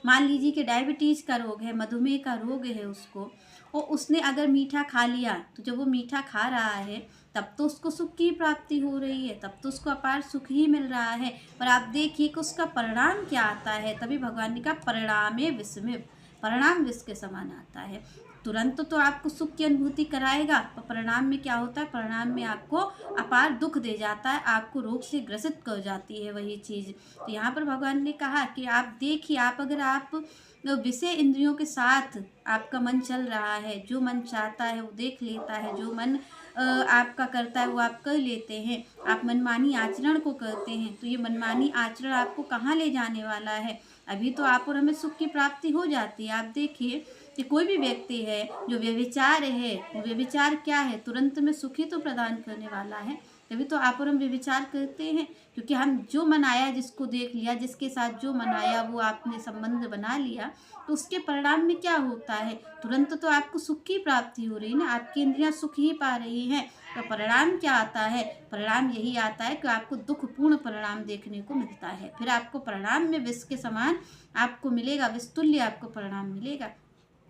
मान लीजिए कि डायबिटीज़ का रोग है, मधुमेह का रोग है उसको, और उसने अगर मीठा खा लिया, तो जब वो मीठा खा रहा है तब तो उसको सुख की प्राप्ति हो रही है, तब तो उसको अपार सुख ही मिल रहा है। पर आप देखिए कि उसका परिणाम क्या आता है। तभी भगवान ने कहा परिणामे विस्मित, परिणाम विष के समान आता है। तुरंत तो आपको सुख की अनुभूति कराएगा, पर परिणाम में क्या होता है, परिणाम में आपको अपार दुख दे जाता है, आपको रोग से ग्रसित कर जाती है वही चीज़। तो यहाँ पर भगवान ने कहा कि आप देखिए, आप अगर आप विषय इंद्रियों के साथ आपका मन चल रहा है, जो मन चाहता है वो देख लेता है, जो मन आपका करता है वो आप कर लेते हैं, आप मनमानी आचरण को करते हैं, तो ये मनमानी आचरण आपको कहाँ ले जाने वाला है। अभी तो आप और हमें सुख की प्राप्ति हो जाती है। आप देखिए कि कोई भी व्यक्ति है जो व्यभिचार है, वो व्यभिचार क्या है, तुरंत में सुख ही तो प्रदान करने वाला है। तभी तो आप और हम व्यभिचार करते हैं, क्योंकि हम जो मन आया, जिसको देख लिया, जिसके साथ जो मन आया वो आपने संबंध बना लिया, तो उसके परिणाम में क्या होता है, तुरंत तो आपको सुख की प्राप्ति हो रही है ना, आपकी इंद्रियां सुख ही पा रही हैं। तो परिणाम क्या आता है, परिणाम यही आता है कि आपको दुखपूर्ण परिणाम देखने को मिलता है। फिर आपको परिणाम में विष के समान आपको मिलेगा, विष तुल्य आपको परिणाम मिलेगा,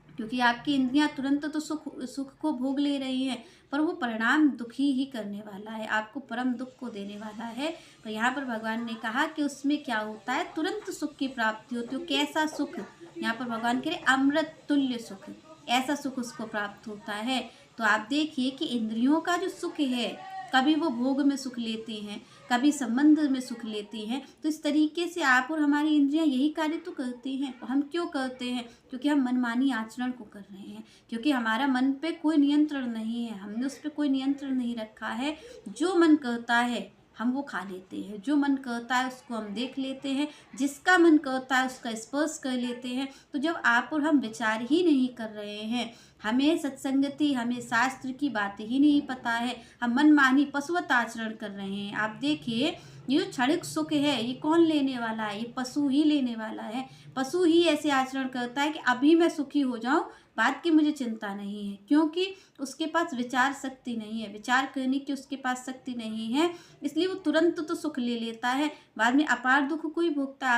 क्योंकि आपकी इंद्रियां तुरंत तो सुख सुख को भोग ले रही हैं, पर वो परिणाम दुखी ही करने वाला है, आपको परम दुख को देने वाला है। तो यहाँ पर भगवान ने कहा कि उसमें क्या होता है, तुरंत सुख की प्राप्ति होती है। कैसा सुख, यहाँ पर भगवान कह रहे अमृत तुल्य सुख, ऐसा सुख उसको प्राप्त होता है। तो आप देखिए कि इंद्रियों का जो सुख है, कभी वो भोग में सुख लेती हैं, कभी संबंध में सुख लेती हैं। तो इस तरीके से आप और हमारी इंद्रियां यही कार्य तो करती हैं। हम क्यों करते हैं, क्योंकि हम मनमानी आचरण को कर रहे हैं, क्योंकि हमारा मन पे कोई नियंत्रण नहीं है, हमने उस पर कोई नियंत्रण नहीं रखा है। जो मन करता है हम वो खा लेते हैं, जो मन करता है उसको हम देख लेते हैं, जिसका मन करता है उसका स्पर्श कर लेते हैं। तो जब आप और हम विचार ही नहीं कर रहे हैं, हमें सत्संगति, हमें शास्त्र की बातें ही नहीं पता है, हम मनमानी पशुवत आचरण कर रहे हैं। आप देखिए ये जो क्षणिक सुख है ये कौन लेने वाला है, ये पशु ही लेने वाला है। पशु ही ऐसे आचरण करता है कि अभी मैं सुखी हो जाऊं, बात की मुझे चिंता नहीं है, क्योंकि उसके पास विचार शक्ति नहीं है, विचार करने की उसके पास शक्ति नहीं है, इसलिए वो तुरंत तो सुख ले लेता है, बाद में अपार दुख को ही भोगता है।